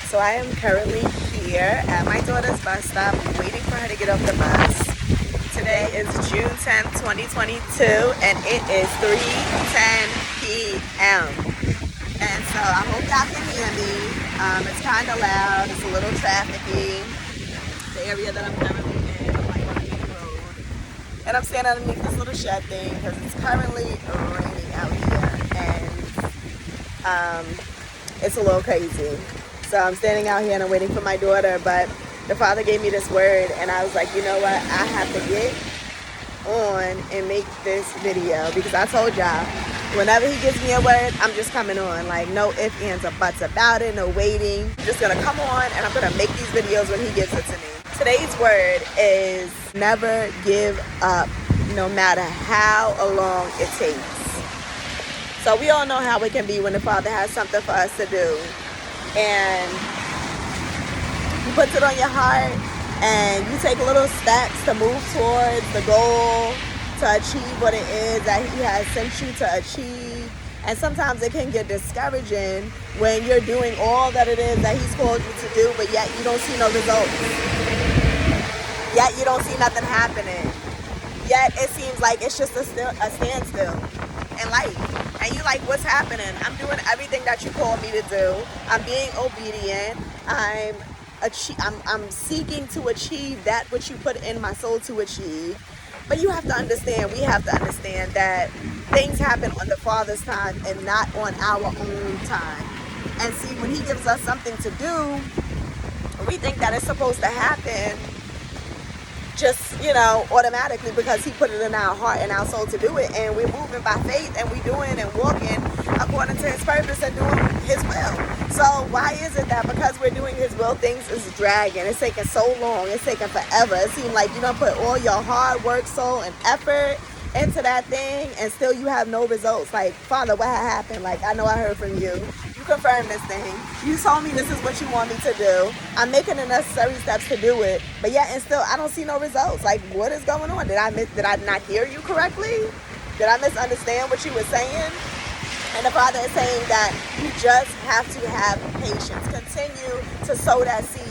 So I am currently here at my daughter's bus stop waiting for her to get off the bus. Today is June 10th, 2022 and it is 3:10 p.m. And so I hope y'all can hear me. It's kind of loud, it's a little trafficy. The area that I'm currently in, I'm like on a main road. And I'm standing underneath this little shed thing because it's currently raining out here. And it's a little crazy. So I'm standing out here and I'm waiting for my daughter, but the Father gave me this word and I was like, you know what, I have to get on and make this video because I told y'all, whenever he gives me a word, I'm just coming on. Like no ifs, ands, or buts about it, no waiting. I'm just gonna come on and I'm gonna make these videos when he gives it to me. Today's word is never give up, no matter how long it takes. So we all know how it can be when the Father has something for us to do. And he puts it on your heart and you take little steps to move towards the goal, to achieve what it is that he has sent you to achieve. And sometimes it can get discouraging when you're doing all that it is that he's called you to do, but yet you don't see no results. Yet you don't see nothing happening. Yet it seems like it's just a standstill in life. And you like, what's happening? I'm doing everything that you called me to do. I'm being obedient. I'm seeking to achieve that which you put in my soul to achieve. But you have to understand, we have to understand that things happen on the Father's time and not on our own time. And see, when he gives us something to do, we think that it's supposed to happen just, automatically because he put it in our heart and our soul to do it. And we're moving by faith and we're doing and walking according to his purpose and doing his will. So why is it that because we're doing his will, things is dragging? It's taking so long. It's taking forever. It seems like you don't put all your hard work, soul, and effort into that thing and still you have no results. Like, Father, what happened? Like, I know I heard from you. You confirmed this thing. You told me this is what you want me to do. I'm making the necessary steps to do it. But yet and still, I don't see no results. Like, what is going on? Did I not hear you correctly? Did I misunderstand what you were saying? And the Father is saying that you just have to have patience. Continue to sow that seed.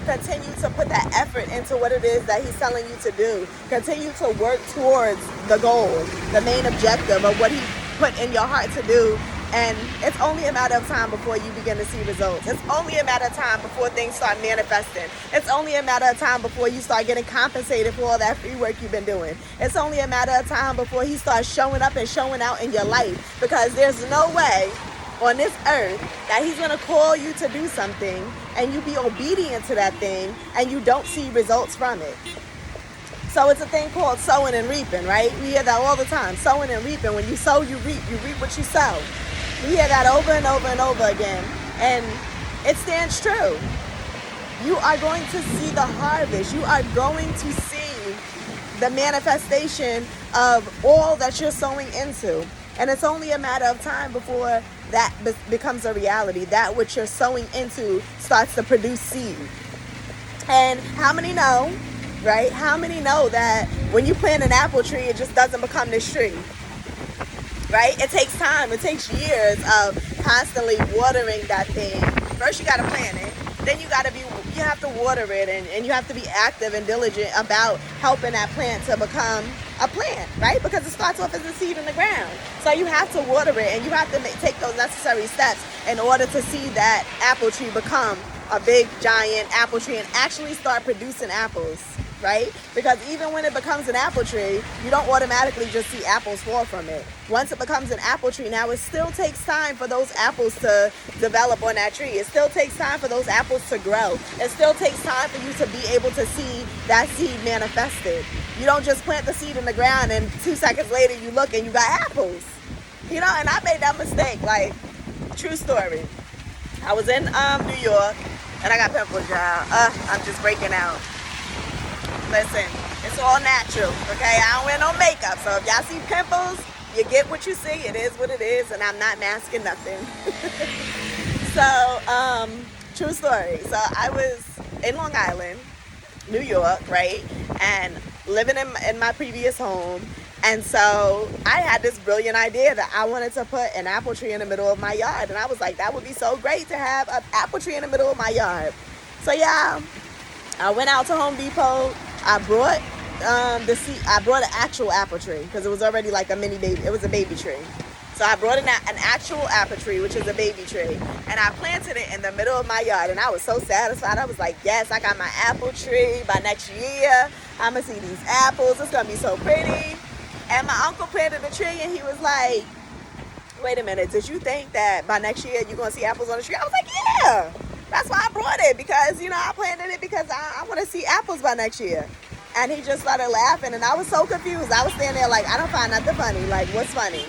Continue to put that effort into what it is that he's telling you to do. Continue to work towards the goal, the main objective of what he put in your heart to do. And it's only a matter of time before you begin to see results. It's only a matter of time before things start manifesting. It's only a matter of time before you start getting compensated for all that free work you've been doing. It's only a matter of time before he starts showing up and showing out in your life. Because there's no way on this earth that he's going to call you to do something and you be obedient to that thing and you don't see results from it. So it's a thing called sowing and reaping, right? We hear that all the time, sowing and reaping. When you sow, you reap what you sow. We hear that over and over and over again. And it stands true. You are going to see the harvest. You are going to see the manifestation of all that you're sowing into. And it's only a matter of time before that becomes a reality. That which you're sowing into starts to produce seed. And how many know, right? How many know that when you plant an apple tree, it just doesn't become this tree? Right? It takes time. It takes years of constantly watering that thing. First, you got to plant it. Then you have to water it and you have to be active and diligent about helping that plant to become a plant, right? Because it starts off as a seed in the ground. So you have to water it and you have to take those necessary steps in order to see that apple tree become a big, giant apple tree and actually start producing apples, right? Because even when it becomes an apple tree, you don't automatically just see apples fall from it. Once it becomes an apple tree, now it still takes time for those apples to develop on that tree. It still takes time for those apples to grow. It still takes time for you to be able to see that seed manifested. You don't just plant the seed in the ground and 2 seconds later you look and you got apples. And I made that mistake, like, true story. I was in New York and I got pimples, y'all. I'm just breaking out. Listen, it's all natural, okay? I don't wear no makeup, so if y'all see pimples, you get what you see. It is what it is, and I'm not masking nothing. So, true story. So I was in Long Island, New York, right? And living in my previous home. And so I had this brilliant idea that I wanted to put an apple tree in the middle of my yard. And I was like, that would be so great to have an apple tree in the middle of my yard. So yeah, I went out to Home Depot. I brought I brought an actual apple tree because it was already like a mini baby. It was a baby tree. So I brought an actual apple tree, which is a baby tree, and I planted it in the middle of my yard. And I was so satisfied. I was like, yes, I got my apple tree. By next year, I'm going to see these apples. It's going to be so pretty. And my uncle planted a tree, and he was like, wait a minute, did you think that by next year you're going to see apples on the tree? I was like, yeah. That's why I brought it, because, I planted it because I want to see apples by next year. And he just started laughing, and I was so confused. I was standing there like, I don't find nothing funny. Like, what's funny?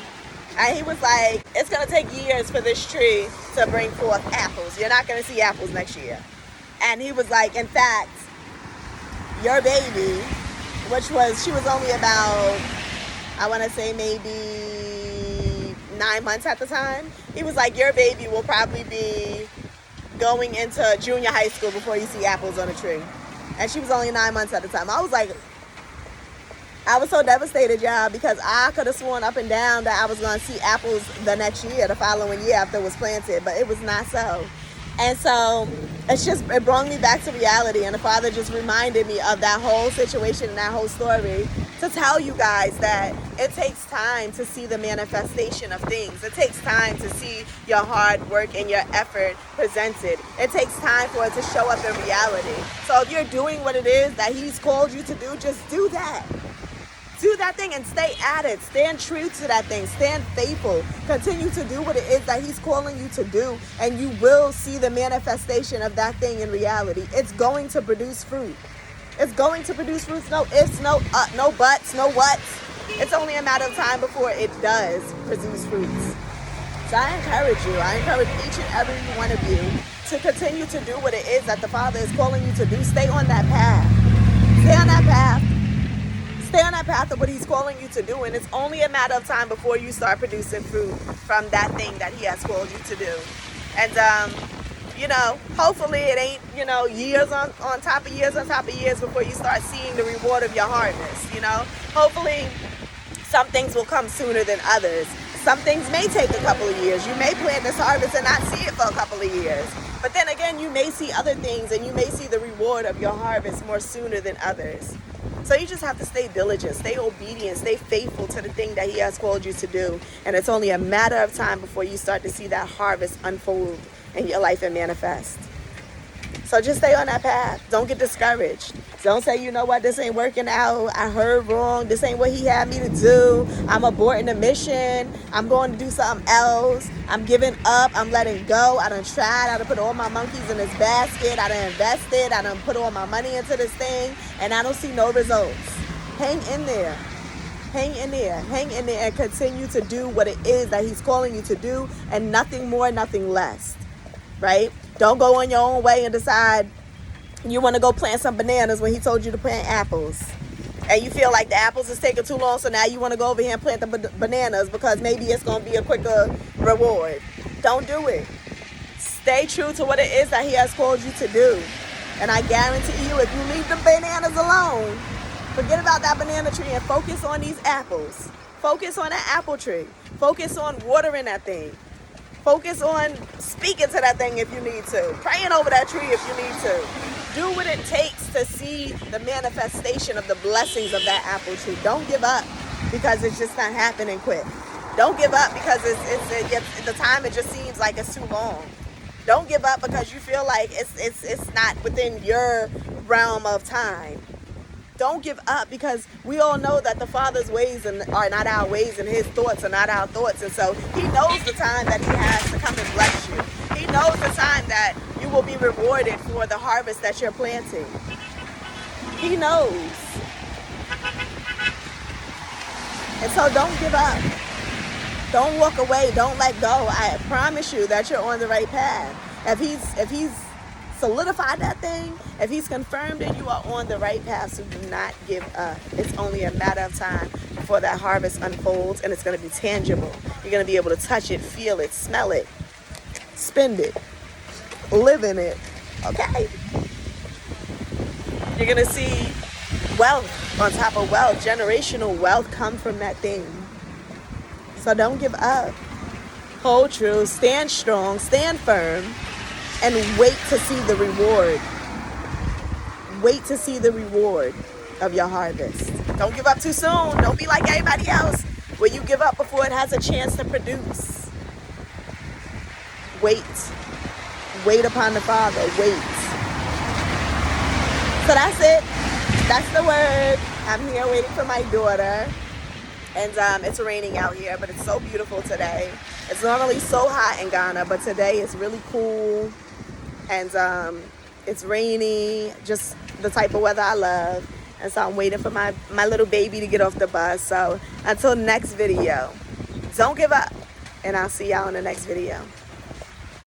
And he was like, it's going to take years for this tree to bring forth apples. You're not going to see apples next year. And he was like, in fact, your baby, she was only about, I want to say maybe 9 months at the time. He was like, your baby will probably be going into junior high school before you see apples on a tree. And she was only 9 months at the time. I was like, I was so devastated, y'all, because I could have sworn up and down that I was going to see apples the next year, the following year after it was planted, but it was not so. And so it brought me back to reality, and the Father just reminded me of that whole situation and that whole story to tell you guys that it takes time to see the manifestation of things. It takes time to see your hard work and your effort presented. It takes time for it to show up in reality. So if you're doing what it is that He's called you to do, just do that. Do that thing and stay at it. Stand true to that thing. Stand faithful. Continue to do what it is that He's calling you to do, and you will see the manifestation of that thing in reality. It's going to produce fruit. It's going to produce fruits. No ifs, no buts, no whats. It's only a matter of time before it does produce fruits. So I encourage each and every one of you to continue to do what it is that the Father is calling you to do. Stay on that path. Stay on that path. Stay on that path of what He's calling you to do, and it's only a matter of time before you start producing fruit from that thing that He has called you to do. And hopefully it ain't years on top of years on top of years before you start seeing the reward of your harvest. Hopefully some things will come sooner than others. Some things may take a couple of years. You may plant this harvest and not see it for a couple of years. But then again, you may see other things, and you may see the reward of your harvest more sooner than others. So you just have to stay diligent, stay obedient, stay faithful to the thing that He has called you to do. And it's only a matter of time before you start to see that harvest unfold in your life and manifest. So just stay on that path. Don't get discouraged. Don't say, you know what, this ain't working out. I heard wrong. This ain't what He had me to do. I'm aborting the mission. I'm going to do something else. I'm giving up. I'm letting go. I done tried. I done put all my monkeys in this basket. I done invested. I done put all my money into this thing, and I don't see no results. Hang in there. Hang in there. Hang in there and continue to do what it is that He's calling you to do, and nothing more, nothing less. Right? Don't go on your own way and decide you want to go plant some bananas when He told you to plant apples. And you feel like the apples is taking too long, so now you want to go over here and plant the bananas because maybe it's going to be a quicker reward. Don't do it. Stay true to what it is that He has called you to do. And I guarantee you, if you leave the bananas alone, forget about that banana tree and focus on these apples. Focus on that apple tree. Focus on watering that thing. Focus on speaking to that thing if you need to. Praying over that tree if you need to. Do what it takes to see the manifestation of the blessings of that apple tree. Don't give up because it's just not happening quick. Don't give up because the time it just seems like it's too long. Don't give up because you feel like it's not within your realm of time. Don't give up because we all know that the Father's ways are not our ways, and His thoughts are not our thoughts. And so He knows the time that He has to come and bless you. He knows the time that you will be rewarded for the harvest that you're planting. He knows. And so don't give up. Don't walk away. Don't let go. I promise you that you're on the right path. If He's solidified that thing, if He's confirmed it, you are on the right path. So do not give up. It's only a matter of time before that harvest unfolds, and it's going to be tangible. You're going to be able to touch it, feel it, smell it, spend it, live in it. Okay? You're going to see wealth on top of wealth. Generational wealth come from that thing. So don't give up. Hold true, stand strong, stand firm, and wait to see the reward. Wait to see the reward of your harvest. Don't give up too soon. Don't be like everybody else where you give up before it has a chance to produce. Wait. Wait upon the Father. Wait. So that's it. That's the word. I'm here waiting for my daughter. And it's raining out here, but it's so beautiful today. It's normally so hot in Ghana, but today it's really cool. And it's rainy, just the type of weather I love. And so I'm waiting for my little baby to get off the bus. So until next video, don't give up. And I'll see y'all in the next video.